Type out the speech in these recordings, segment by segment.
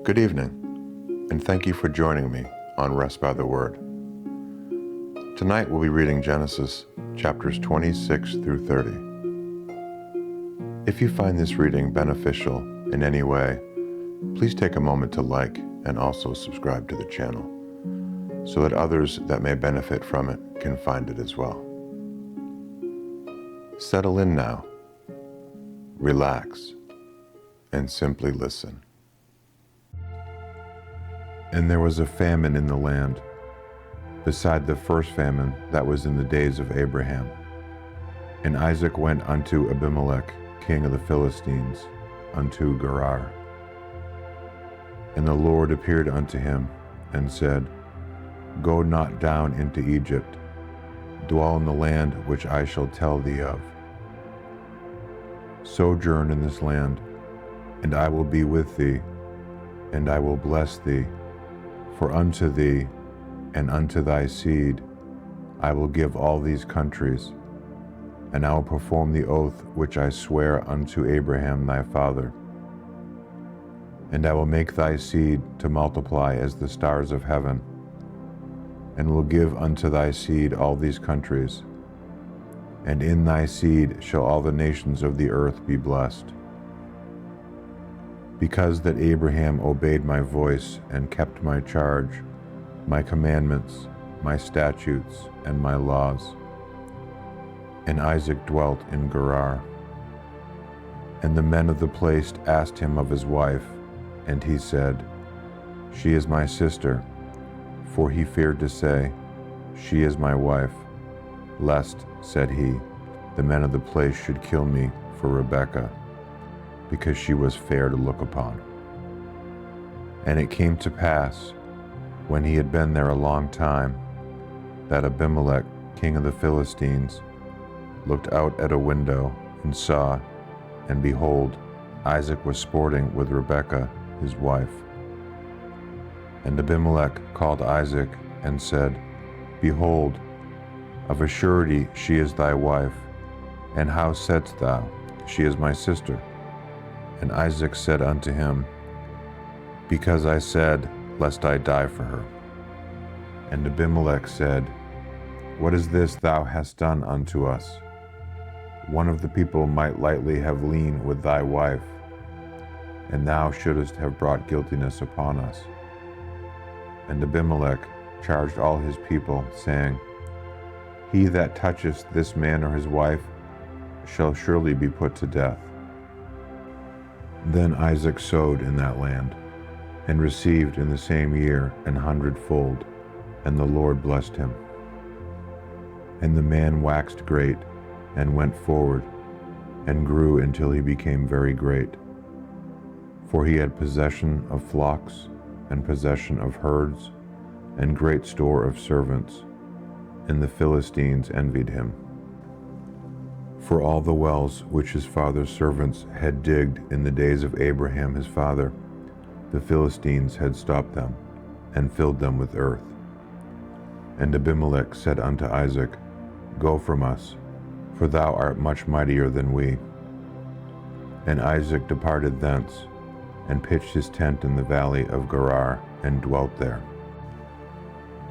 Good evening, and thank you for joining me on Rest by the Word. Tonight we'll be reading Genesis chapters 26 through 30. If you find this reading beneficial in any way, please take a moment to like and also subscribe to the channel so that others that may benefit from it can find it as well. Settle in now, relax, and simply listen. And there was a famine in the land, beside the first famine that was in the days of Abraham. And Isaac went unto Abimelech, king of the Philistines, unto Gerar. And the Lord appeared unto him, and said, Go not down into Egypt, dwell in the land which I shall tell thee of. Sojourn in this land, and I will be with thee, and I will bless thee. For unto thee and unto thy seed I will give all these countries, and I will perform the oath which I swear unto Abraham thy father. And I will make thy seed to multiply as the stars of heaven, and will give unto thy seed all these countries, and in thy seed shall all the nations of the earth be blessed. Because that Abraham obeyed my voice and kept my charge, my commandments, my statutes, and my laws. And Isaac dwelt in Gerar. And the men of the place asked him of his wife, and he said, She is my sister. For he feared to say, She is my wife, lest, said he, the men of the place should kill me for Rebekah, because she was fair to look upon. And it came to pass, when he had been there a long time, that Abimelech, king of the Philistines, looked out at a window and saw, and behold, Isaac was sporting with Rebekah, his wife. And Abimelech called Isaac and said, Behold, of a surety she is thy wife, and how saidst thou, She is my sister? And Isaac said unto him, Because I said, Lest I die for her. And Abimelech said, What is this thou hast done unto us? One of the people might lightly have leaned with thy wife, and thou shouldest have brought guiltiness upon us. And Abimelech charged all his people, saying, He that toucheth this man or his wife shall surely be put to death. Then Isaac sowed in that land, and received in the same year 100-fold, and the Lord blessed him. And the man waxed great, and went forward, and grew until he became very great. For he had possession of flocks, and possession of herds, and great store of servants, and the Philistines envied him. For all the wells which his father's servants had digged in the days of Abraham his father, the Philistines had stopped them, and filled them with earth. And Abimelech said unto Isaac, Go from us, for thou art much mightier than we. And Isaac departed thence, and pitched his tent in the valley of Gerar, and dwelt there.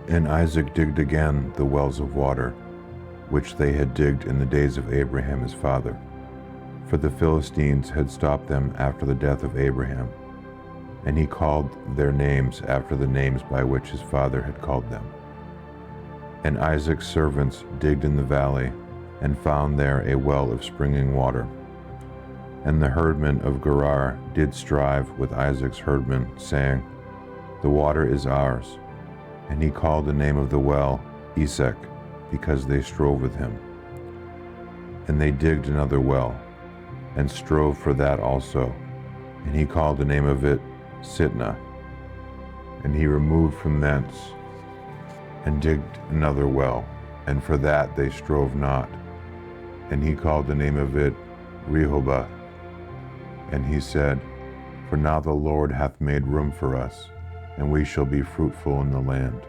And Isaac digged again the wells of water, which they had digged in the days of Abraham his father, for the Philistines had stopped them after the death of Abraham, and he called their names after the names by which his father had called them. And Isaac's servants digged in the valley, and found there a well of springing water. And the herdmen of Gerar did strive with Isaac's herdmen, saying, The water is ours. And he called the name of the well Esek, because they strove with him. And they digged another well, and strove for that also, and he called the name of it Sitnah. And he removed from thence, and digged another well, and for that they strove not, and he called the name of it Rehoboth. And he said, For now the Lord hath made room for us, and we shall be fruitful in the land.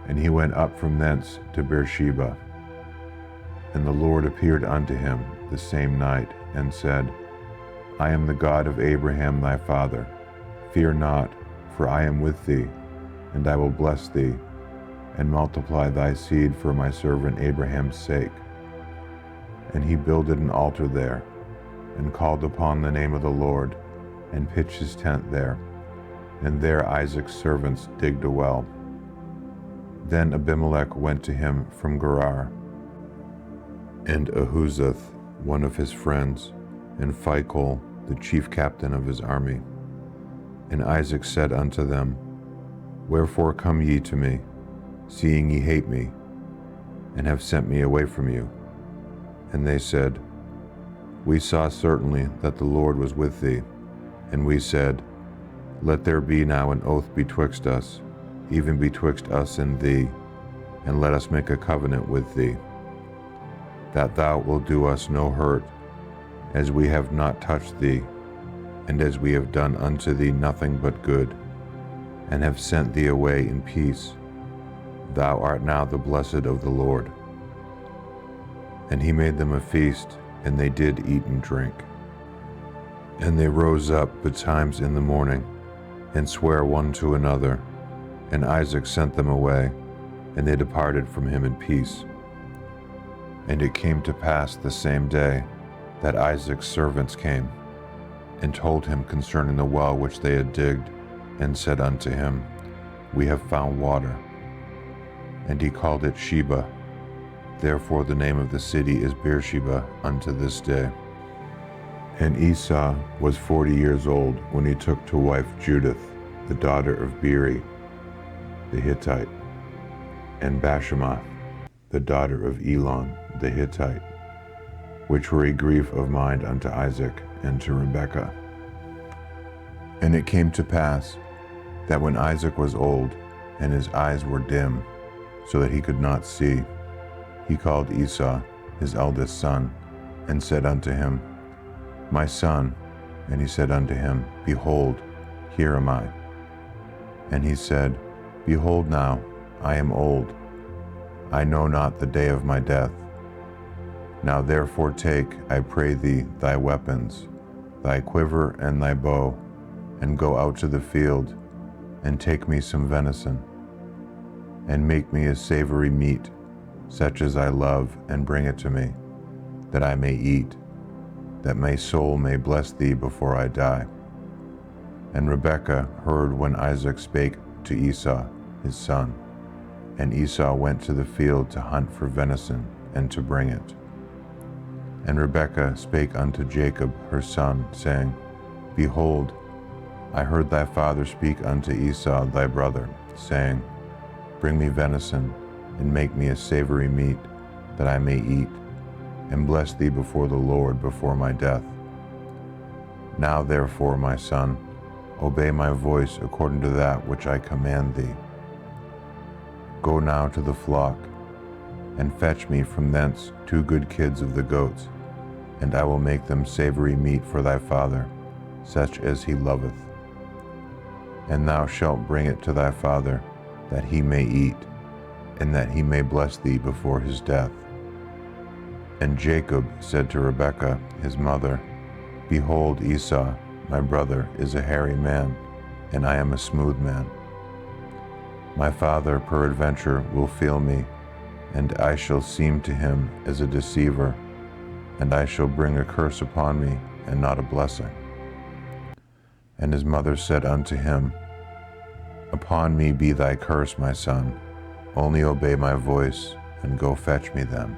And he went up from thence to Beersheba. And the Lord appeared unto him the same night, and said, I am the God of Abraham thy father. Fear not, for I am with thee, and I will bless thee, and multiply thy seed for my servant Abraham's sake. And he builded an altar there, and called upon the name of the Lord, and pitched his tent there. And there Isaac's servants digged a well. Then Abimelech went to him from Gerar, and Ahuzath, one of his friends, and Phicol, the chief captain of his army. And Isaac said unto them, Wherefore come ye to me, seeing ye hate me, and have sent me away from you? And they said, We saw certainly that the Lord was with thee. And we said, Let there be now an oath betwixt us, even betwixt us and thee, and let us make a covenant with thee, that thou wilt do us no hurt, as we have not touched thee, and as we have done unto thee nothing but good, and have sent thee away in peace. Thou art now the blessed of the Lord. And he made them a feast, and they did eat and drink. And they rose up betimes in the morning, and sware one to another. And Isaac sent them away, and they departed from him in peace. And it came to pass the same day that Isaac's servants came, and told him concerning the well which they had digged, and said unto him, We have found water. And he called it Sheba. Therefore the name of the city is Beersheba unto this day. And Esau was 40 years old when he took to wife Judith, the daughter of Beeri the Hittite, and Bashemath, the daughter of Elon the Hittite, which were a grief of mind unto Isaac and to Rebekah. And it came to pass that when Isaac was old, and his eyes were dim, so that he could not see, he called Esau, his eldest son, and said unto him, My son. And he said unto him, Behold, here am I. And he said, Behold now, I am old, I know not the day of my death. Now therefore take, I pray thee, thy weapons, thy quiver and thy bow, and go out to the field, and take me some venison, and make me a savory meat, such as I love, and bring it to me, that I may eat, that my soul may bless thee before I die. And Rebekah heard when Isaac spake to Esau his son, and Esau went to the field to hunt for venison, and to bring it. And Rebekah spake unto Jacob her son, saying, Behold, I heard thy father speak unto Esau thy brother, saying, Bring me venison, and make me a savory meat, that I may eat, and bless thee before the Lord before my death. Now therefore, my son, obey my voice according to that which I command thee. Go now to the flock, and fetch me from thence 2 good kids of the goats, and I will make them savory meat for thy father, such as he loveth. And thou shalt bring it to thy father, that he may eat, and that he may bless thee before his death. And Jacob said to Rebekah his mother, Behold, Esau, my brother, is a hairy man, and I am a smooth man. My father peradventure will feel me, and I shall seem to him as a deceiver, and I shall bring a curse upon me, and not a blessing. And his mother said unto him, Upon me be thy curse, my son, only obey my voice, and go fetch me them.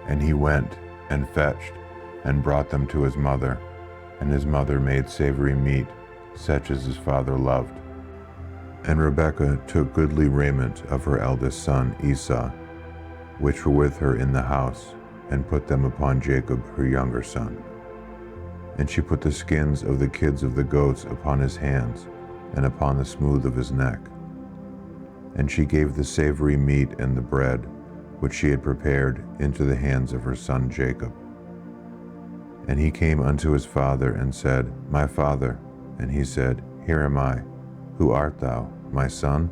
And he went, and fetched, and brought them to his mother, and his mother made savory meat, such as his father loved. And Rebekah took goodly raiment of her eldest son Esau, which were with her in the house, and put them upon Jacob her younger son. And she put the skins of the kids of the goats upon his hands, and upon the smooth of his neck. And she gave the savory meat and the bread, which she had prepared, into the hands of her son Jacob. And he came unto his father, and said, My father. And he said, Here am I. Who art thou, my son?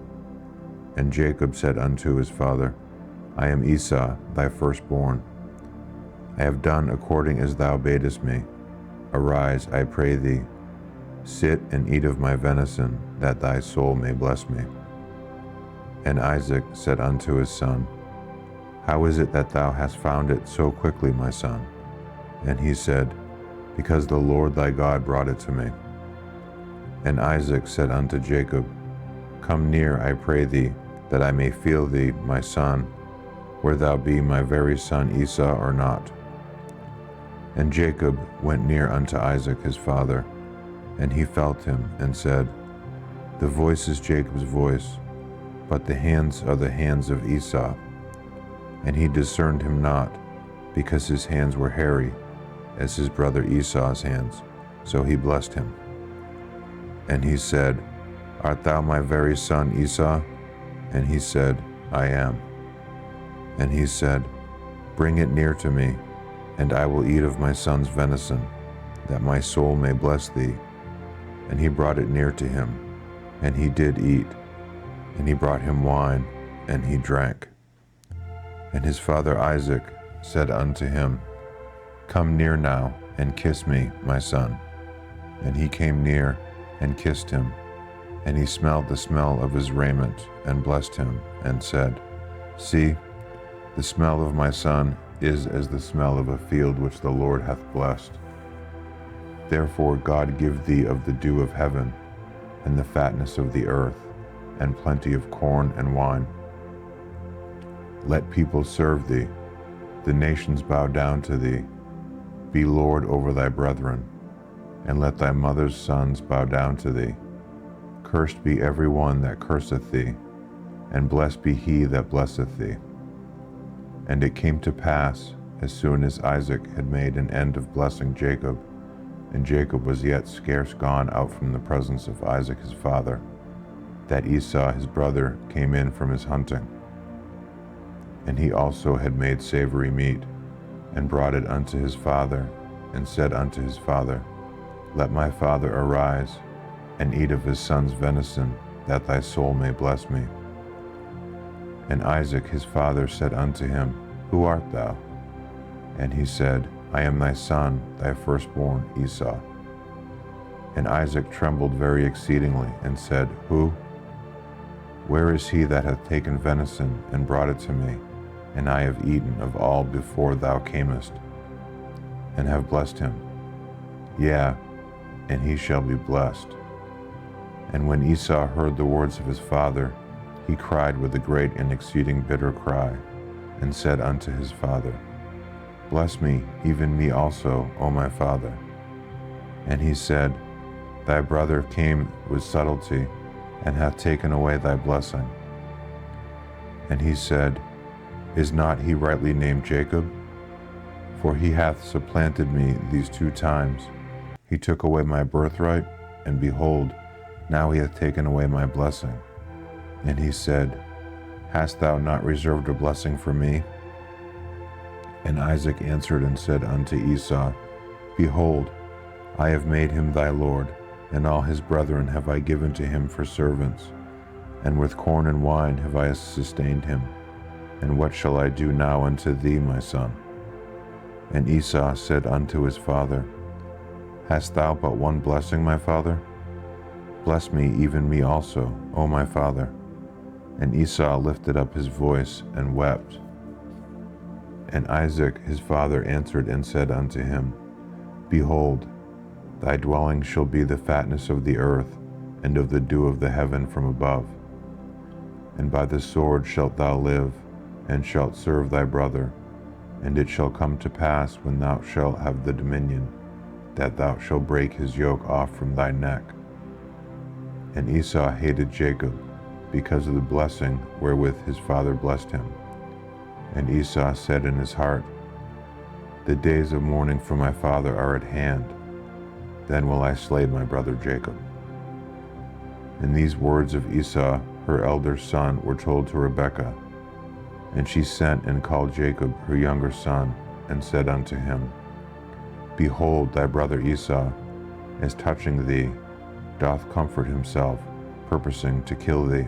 And Jacob said unto his father, I am Esau, thy firstborn. I have done according as thou badest me. Arise, I pray thee, Sit and eat of my venison, that thy soul may bless me. And Isaac said unto his son, How is it that thou hast found it so quickly, my son? And he said, Because the Lord thy God brought it to me. And Isaac said unto Jacob, Come near, I pray thee, that I may feel thee, my son, where thou be my very son Esau or not. And Jacob went near unto Isaac his father, and he felt him, and said, The voice is Jacob's voice, but the hands are the hands of Esau. And he discerned him not, because his hands were hairy, as his brother Esau's hands. So he blessed him. And he said, Art thou my very son Esau? And he said, I am. And he said, Bring it near to me, and I will eat of my son's venison, that my soul may bless thee. And he brought it near to him, and he did eat. And he brought him wine, and he drank. And his father Isaac said unto him, Come near now, and kiss me, my son. And he came near, and kissed him. And he smelled the smell of his raiment, and blessed him, and said, See, the smell of my son is as the smell of a field which the Lord hath blessed. Therefore God give thee of the dew of heaven, and the fatness of the earth, and plenty of corn and wine. Let people serve thee, the nations bow down to thee. Be Lord over thy brethren, and let thy mother's sons bow down to thee. Cursed be every one that curseth thee, and blessed be he that blesseth thee. And it came to pass, as soon as Isaac had made an end of blessing Jacob, and Jacob was yet scarce gone out from the presence of Isaac his father, that Esau his brother came in from his hunting. And he also had made savory meat, and brought it unto his father, and said unto his father, Let my father arise, and eat of his son's venison, that thy soul may bless me. And Isaac his father said unto him, Who art thou? And he said, I am thy son, thy firstborn, Esau. And Isaac trembled very exceedingly, and said, Who? Where is he that hath taken venison, and brought it to me? And I have eaten of all before thou camest, and have blessed him. Yea, and he shall be blessed. And when Esau heard the words of his father, he cried with a great and exceeding bitter cry, and said unto his father, Bless me, even me also, O my father. And he said, Thy brother came with subtlety, and hath taken away thy blessing. And he said, Is not he rightly named Jacob? For he hath supplanted me these 2 times. He took away my birthright, and behold, now he hath taken away my blessing. And he said, Hast thou not reserved a blessing for me? And Isaac answered and said unto Esau, Behold, I have made him thy lord, and all his brethren have I given to him for servants, and with corn and wine have I sustained him. And what shall I do now unto thee, my son? And Esau said unto his father, Hast thou but one blessing, my father? Bless me, even me also, O my father. And Esau lifted up his voice and wept. And Isaac his father answered and said unto him, Behold, thy dwelling shall be the fatness of the earth, and of the dew of the heaven from above. And by the sword shalt thou live, and shalt serve thy brother. And it shall come to pass, when thou shalt have the dominion, that thou shalt break his yoke off from thy neck. And Esau hated Jacob, because of the blessing wherewith his father blessed him. And Esau said in his heart, The days of mourning for my father are at hand, then will I slay my brother Jacob. And these words of Esau, her elder son, were told to Rebekah. And she sent and called Jacob her younger son, and said unto him, Behold, thy brother Esau, as touching thee, doth comfort himself, purposing to kill thee.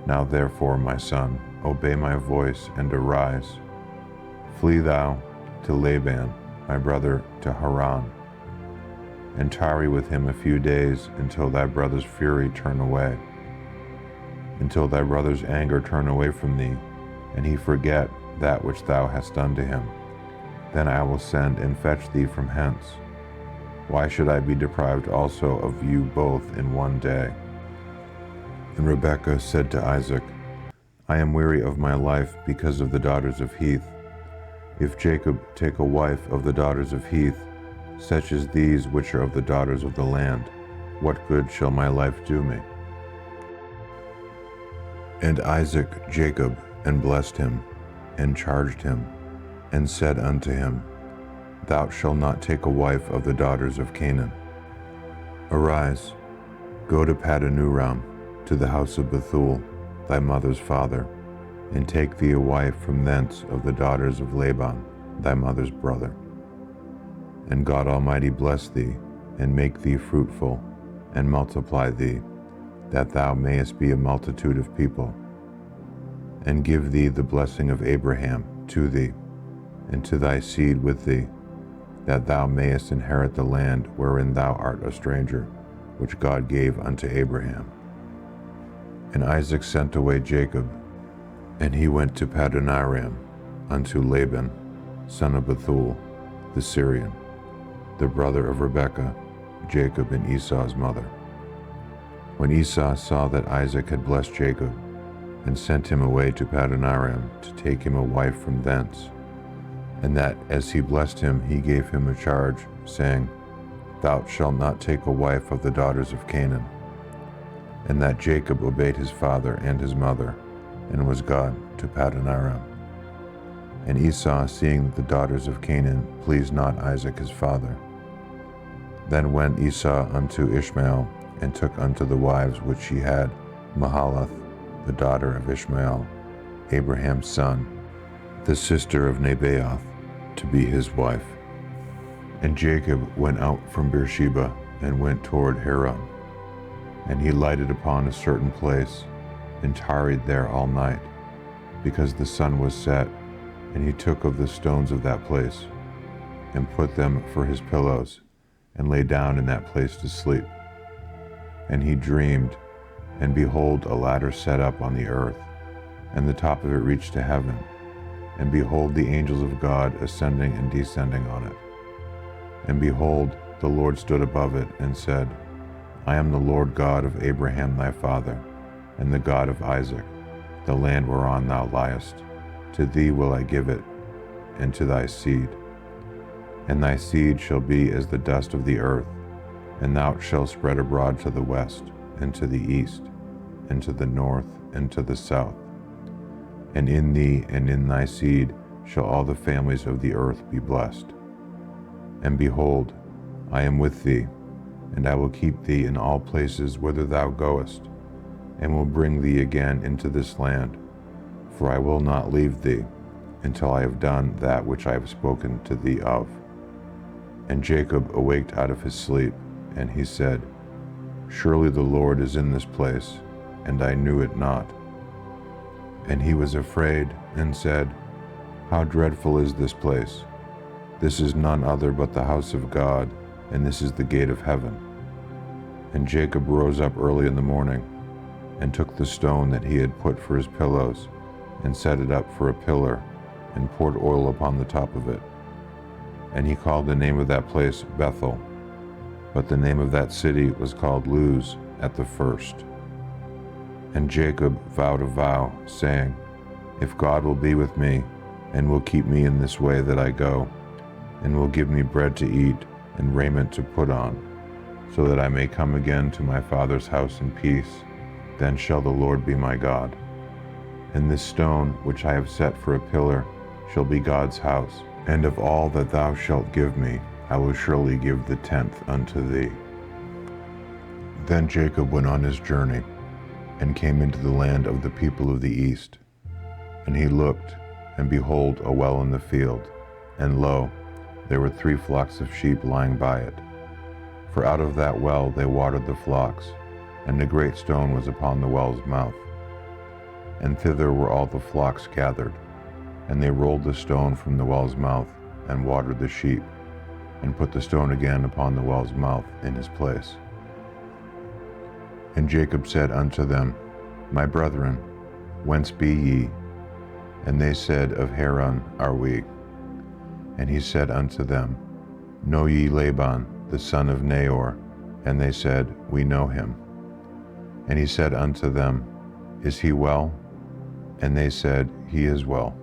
Now therefore, my son, obey my voice, and arise. Flee thou to Laban, my brother, to Haran. and tarry with him a few days, until thy brother's fury turn away, until thy brother's anger turn away from thee, and he forget that which thou hast done to him. Then I will send and fetch thee from hence. Why should I be deprived also of you both in one day? And Rebekah said to Isaac, I am weary of my life because of the daughters of Heth. If Jacob take a wife of the daughters of Heth, such as these which are of the daughters of the land, what good shall my life do me? And Isaac Jacob, and blessed him, and charged him, and said unto him, Thou shalt not take a wife of the daughters of Canaan. Arise, go to Padanaram, to the house of Bethuel, thy mother's father, and take thee a wife from thence of the daughters of Laban, thy mother's brother. And God Almighty bless thee, and make thee fruitful, and multiply thee, that thou mayest be a multitude of people, and give thee the blessing of Abraham to thee, and to thy seed with thee, that thou mayest inherit the land wherein thou art a stranger, which God gave unto Abraham. And Isaac sent away Jacob, and he went to Padanaram unto Laban, son of Bethuel, the Syrian, the brother of Rebekah, Jacob and Esau's mother. When Esau saw that Isaac had blessed Jacob, and sent him away to Padanaram to take him a wife from thence, and that as he blessed him he gave him a charge, saying, Thou shalt not take a wife of the daughters of Canaan, and that Jacob obeyed his father and his mother, and was gone to Padanaram. And Esau, seeing that the daughters of Canaan pleased not Isaac his father, then went Esau unto Ishmael, and took unto the wives which he had Mahalath, the daughter of Ishmael, Abraham's son, the sister of Nebaioth, to be his wife. And Jacob went out from Beersheba, and went toward Haran. And he lighted upon a certain place, and tarried there all night, because the sun was set. And he took of the stones of that place, and put them for his pillows, and lay down in that place to sleep. And he dreamed, and behold, a ladder set up on the earth, and the top of it reached to heaven. And behold, the angels of God ascending and descending on it. And behold, the Lord stood above it, and said, I am the Lord God of Abraham thy father, and the God of Isaac. The land whereon thou liest, to thee will I give it, and to thy seed. And thy seed shall be as the dust of the earth, and thou shalt spread abroad to the west, and to the east, and to the north, and to the south. And in thee and in thy seed shall all the families of the earth be blessed. And behold, I am with thee, and I will keep thee in all places whither thou goest, and will bring thee again into this land, for I will not leave thee until I have done that which I have spoken to thee of. And Jacob awaked out of his sleep, and he said, Surely the Lord is in this place, and I knew it not. And he was afraid, and said, How dreadful is this place! This is none other but the house of God, and this is the gate of heaven. And Jacob rose up early in the morning, and took the stone that he had put for his pillows, and set it up for a pillar, and poured oil upon the top of it. And he called the name of that place Bethel, but the name of that city was called Luz at the first. And Jacob vowed a vow, saying, If God will be with me, and will keep me in this way that I go, and will give me bread to eat, and raiment to put on, so that I may come again to my father's house in peace, then shall the Lord be my God. And this stone which I have set for a pillar shall be God's house, and of all that thou shalt give me, I will surely give the 10th unto thee. Then Jacob went on his journey, and came into the land of the people of the east. And he looked, and behold, a well in the field, and lo, there were 3 flocks of sheep lying by it. For out of that well they watered the flocks, and a great stone was upon the well's mouth. And thither were all the flocks gathered, and they rolled the stone from the well's mouth, and watered the sheep. and put the stone again upon the well's mouth in his place. And Jacob said unto them, My brethren, whence be ye? And they said, Of Haran are we. And he said unto them, Know ye Laban, the son of Nahor? And they said, We know him. And he said unto them, Is he well? And they said, He is well.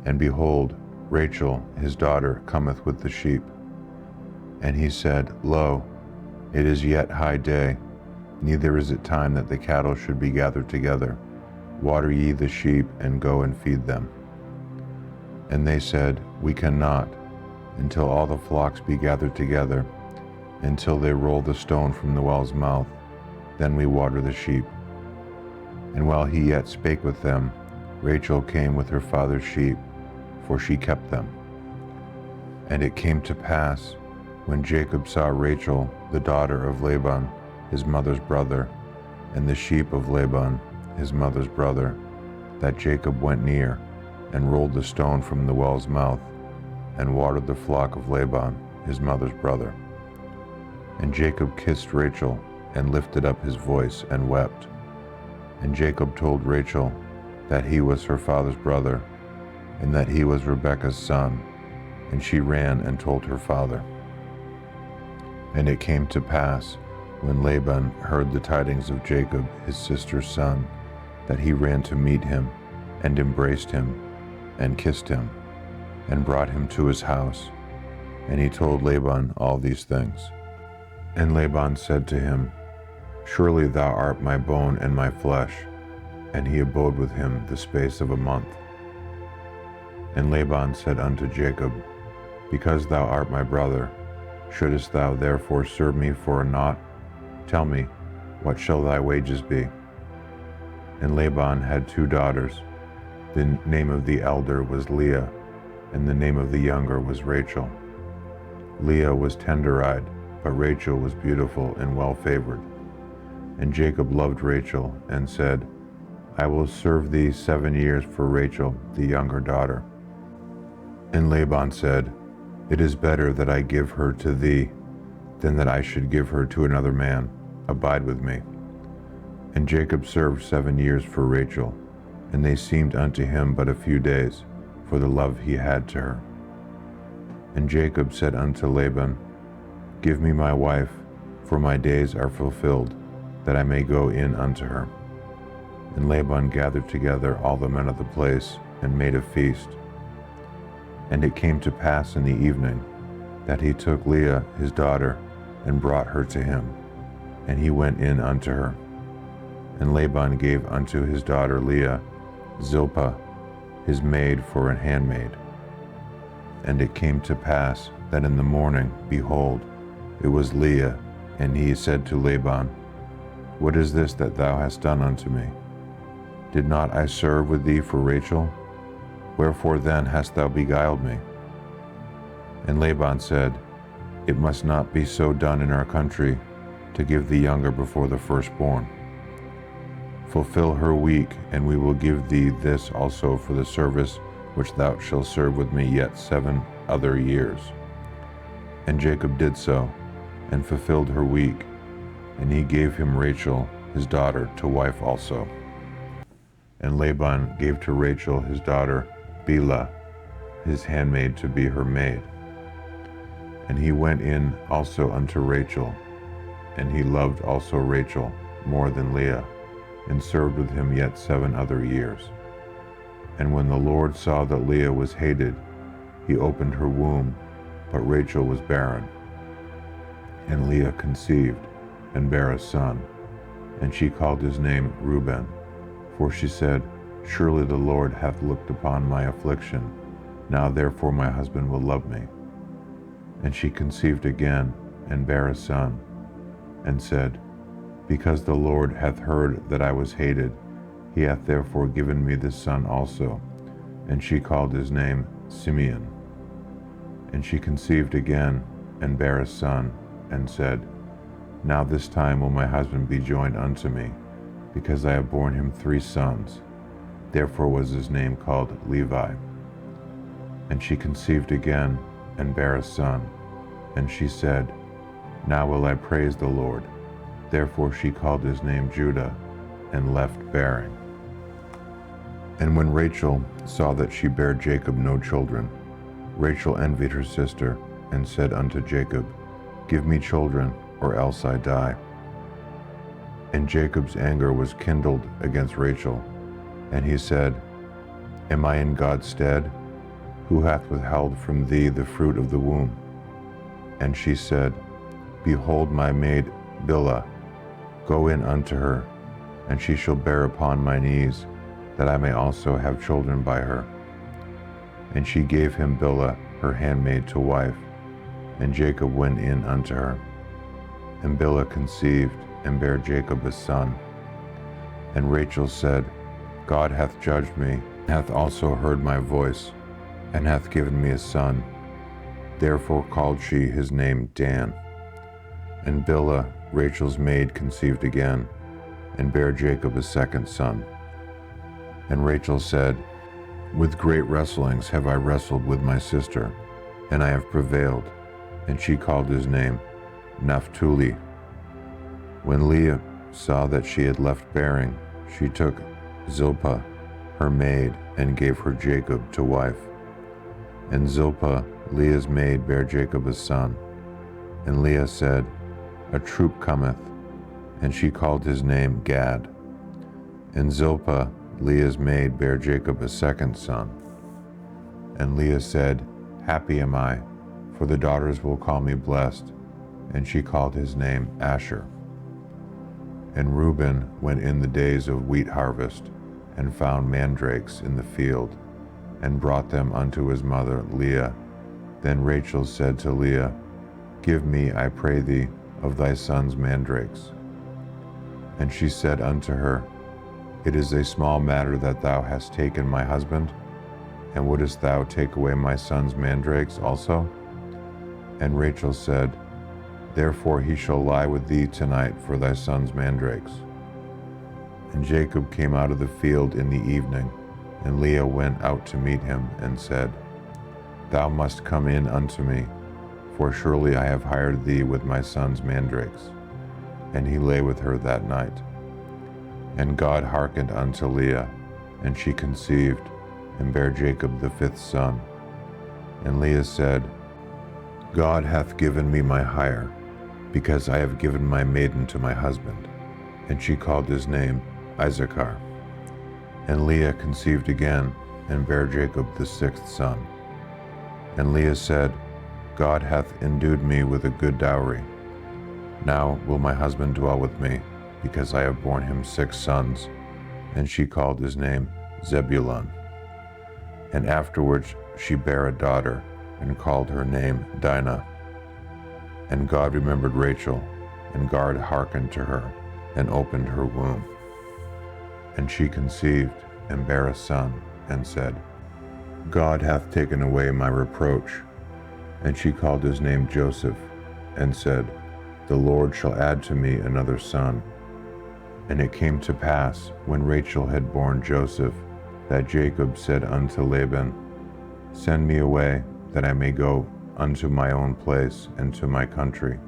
And behold, Rachel his daughter cometh with the sheep. And he said, Lo, it is yet high day, neither is it time that the cattle should be gathered together. Water ye the sheep, and go and feed them. And they said, We cannot, until all the flocks be gathered together, until they roll the stone from the well's mouth, then we water the sheep. And while he yet spake with them, Rachel came with her father's sheep, for she kept them. And it came to pass, when Jacob saw Rachel, the daughter of Laban, his mother's brother, and the sheep of Laban, his mother's brother, that Jacob went near, and rolled the stone from the well's mouth, and watered the flock of Laban, his mother's brother. And Jacob kissed Rachel, and lifted up his voice, and wept. And Jacob told Rachel that he was her father's brother, and that he was Rebekah's son, and she ran and told her father. And it came to pass, when Laban heard the tidings of Jacob his sister's son, that he ran to meet him, and embraced him, and kissed him, and brought him to his house. And he told Laban all these things. And Laban said to him, Surely thou art my bone and my flesh. And he abode with him the space of a month. And Laban said unto Jacob, Because thou art my brother, shouldest thou therefore serve me for a naught? Tell me, what shall thy wages be? And Laban had 2 daughters. The name of the elder was Leah, and the name of the younger was Rachel. Leah was tender-eyed, but Rachel was beautiful and well-favored. And Jacob loved Rachel, and said, I will serve thee 7 years for Rachel, the younger daughter. And Laban said, It is better that I give her to thee, than that I should give her to another man. Abide with me. And Jacob served 7 years for Rachel, and they seemed unto him but a few days, for the love he had to her. And Jacob said unto Laban, Give me my wife, for my days are fulfilled, that I may go in unto her. And Laban gathered together all the men of the place, and made a feast. And it came to pass in the evening, that he took Leah his daughter, and brought her to him, and he went in unto her. And Laban gave unto his daughter Leah Zilpah, his maid, for an handmaid. And it came to pass that in the morning, behold, it was Leah, and he said to Laban, What is this that thou hast done unto me? Did not I serve with thee for Rachel? Wherefore then hast thou beguiled me? And Laban said, It must not be so done in our country, to give the younger before the firstborn. Fulfill her week, and we will give thee this also for the service which thou shalt serve with me yet 7 other years. And Jacob did so, and fulfilled her week, and he gave him Rachel his daughter to wife also. And Laban gave to Rachel his daughter Bilhah, his handmaid, to be her maid. And he went in also unto Rachel, and he loved also Rachel more than Leah, and served with him yet 7 other years. And when the Lord saw that Leah was hated, he opened her womb, but Rachel was barren. And Leah conceived, and bare a son, and she called his name Reuben, for she said, Surely the Lord hath looked upon my affliction, now therefore my husband will love me. And she conceived again, and bare a son, and said, Because the Lord hath heard that I was hated, he hath therefore given me this son also. And she called his name Simeon. And she conceived again, and bare a son, and said, Now this time will my husband be joined unto me, because I have borne him 3 sons. Therefore was his name called Levi. And she conceived again, and bare a son, And she said, Now will I praise the Lord. Therefore she called his name Judah, and left bearing. And when Rachel saw that she bare Jacob no children, Rachel envied her sister, and said unto Jacob, Give me children, or else I die. And Jacob's anger was kindled against Rachel, and he said, Am I in God's stead? Who hath withheld from thee the fruit of the womb? And she said, Behold my maid Bilhah, go in unto her, and she shall bear upon my knees, that I may also have children by her. And she gave him Bilhah, her handmaid, to wife, and Jacob went in unto her. And Bilhah conceived, and bare Jacob a son. And Rachel said, God hath judged me, hath also heard my voice, and hath given me a son. Therefore called she his name Dan. And Bilhah, Rachel's maid, conceived again, and bare Jacob a second son. And Rachel said, With great wrestlings have I wrestled with my sister, and I have prevailed. And she called his name Naphtali. When Leah saw that she had left bearing, she took Zilpah, her maid, and gave her Jacob to wife. And Zilpah, Leah's maid, bare Jacob a son. And Leah said, A troop cometh. And she called his name Gad. And Zilpah, Leah's maid, bare Jacob a second son. And Leah said, Happy am I, for the daughters will call me blessed. And she called his name Asher. And Reuben went in the days of wheat harvest, and found mandrakes in the field, and brought them unto his mother Leah. Then Rachel said to Leah, Give me, I pray thee, of thy son's mandrakes. And she said unto her, It is a small matter that thou hast taken my husband, and wouldest thou take away my son's mandrakes also? And Rachel said, Therefore he shall lie with thee tonight for thy son's mandrakes. And Jacob came out of the field in the evening, and Leah went out to meet him, and said, Thou must come in unto me, for surely I have hired thee with my son's mandrakes. And he lay with her that night. And God hearkened unto Leah, and she conceived, and bare Jacob the fifth son. And Leah said, God hath given me my hire, because I have given my maiden to my husband. And she called his name Issachar. And Leah conceived again, and bare Jacob the sixth son. And Leah said, God hath endued me with a good dowry. Now will my husband dwell with me, because I have borne him 6 sons. And she called his name Zebulun. And afterwards she bare a daughter, and called her name Dinah. And God remembered Rachel, and God hearkened to her, and opened her womb. And she conceived, and bare a son, and said, God hath taken away my reproach. And she called his name Joseph, and said, The Lord shall add to me another son. And it came to pass, when Rachel had borne Joseph, that Jacob said unto Laban, Send me away, that I may go unto my own place and to my country.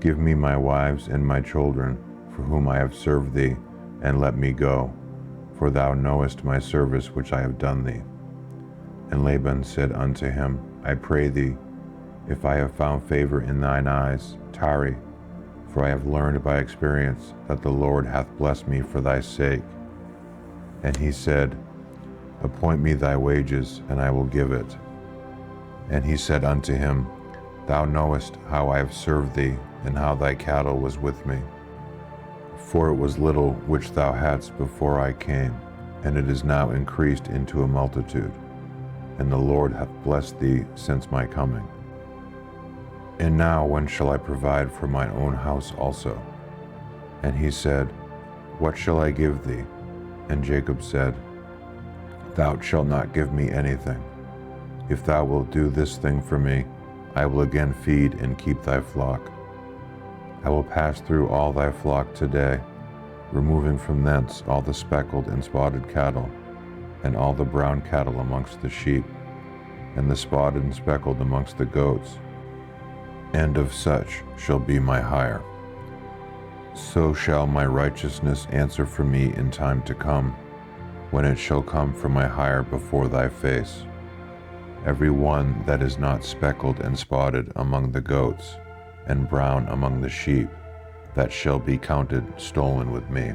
Give me my wives and my children, for whom I have served thee, and let me go, for thou knowest my service which I have done thee. And Laban said unto him, I pray thee, if I have found favor in thine eyes, tarry, for I have learned by experience that the Lord hath blessed me for thy sake. And he said, Appoint me thy wages, and I will give it. And he said unto him, Thou knowest how I have served thee, and how thy cattle was with me. For it was little which thou hadst before I came, and it is now increased into a multitude. And the Lord hath blessed thee since my coming. And now when shall I provide for mine own house also? And he said, What shall I give thee? And Jacob said, Thou shalt not give me anything. If thou wilt do this thing for me, I will again feed and keep thy flock. I will pass through all thy flock today, removing from thence all the speckled and spotted cattle, and all the brown cattle amongst the sheep, and the spotted and speckled amongst the goats. and of such shall be my hire. So shall my righteousness answer for me in time to come, when it shall come for my hire before thy face. Every one that is not speckled and spotted among the goats, and brown among the sheep, that shall be counted stolen with me.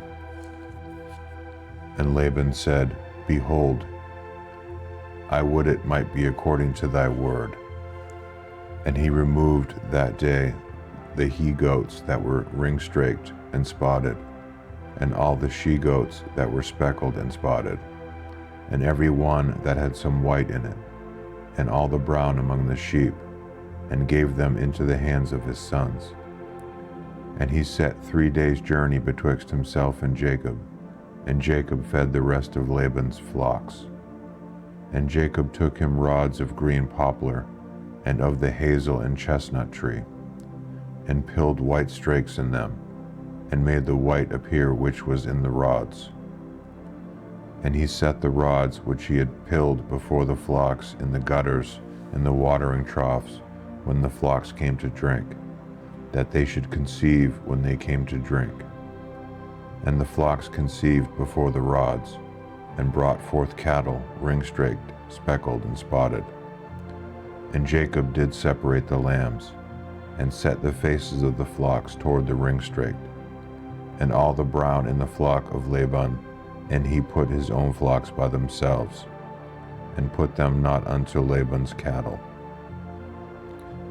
And Laban said, Behold, I would it might be according to thy word. And he removed that day the he-goats that were ring-straked and spotted, and all the she-goats that were speckled and spotted, and every one that had some white in it, and all the brown among the sheep, and gave them into the hands of his sons. And he set 3 days' journey betwixt himself and Jacob fed the rest of Laban's flocks. And Jacob took him rods of green poplar, and of the hazel and chestnut tree, and pilled white strakes in them, and made the white appear which was in the rods. And he set the rods which he had pilled before the flocks in the gutters and the watering troughs when the flocks came to drink, that they should conceive when they came to drink. And the flocks conceived before the rods, and brought forth cattle, ring-straked, speckled, and spotted. And Jacob did separate the lambs, and set the faces of the flocks toward the ring-straked, and all the brown in the flock of Laban, and he put his own flocks by themselves, and put them not unto Laban's cattle.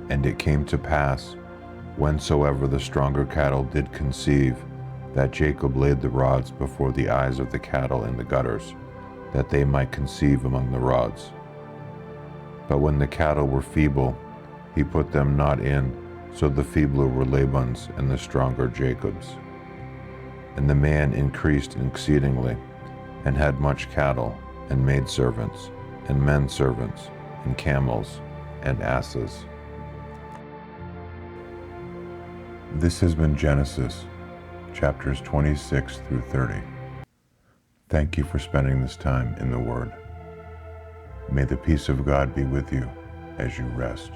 And it came to pass, whensoever the stronger cattle did conceive, that Jacob laid the rods before the eyes of the cattle in the gutters, that they might conceive among the rods. But when the cattle were feeble, he put them not in, so the feebler were Laban's, and the stronger Jacob's. And the man increased exceedingly, and had much cattle, and maidservants, and men servants, and camels, and asses. This has been Genesis, chapters 26 through 30. Thank you for spending this time in the Word. May the peace of God be with you as you rest.